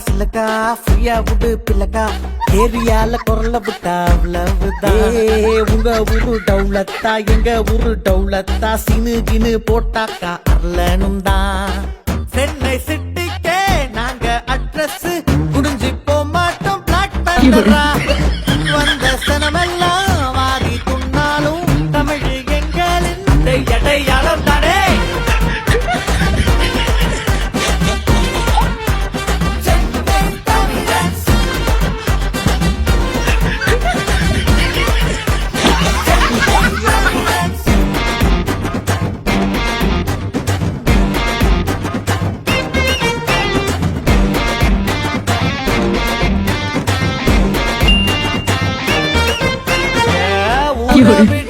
சிலக்கா ஃப்ரீயா விடு பிள்ளக்கா ஏரியால குரல விட்டா உங்க ஊரு டவுலத்தா எங்க ஊரு டவுலத்தா சினு கினு போட்டாக்கா அரலனும் தான் சென்னை சிட்டிக்கே நாங்க அட்ரஸ் குடிஞ்சு போக மாட்டோம் பிளாக் பேண்டரா வந்த சனமெல்லாம் வாரி துண்ணாலும் தமிழ் எங்களின் அடையாளம் தானே. விட்டு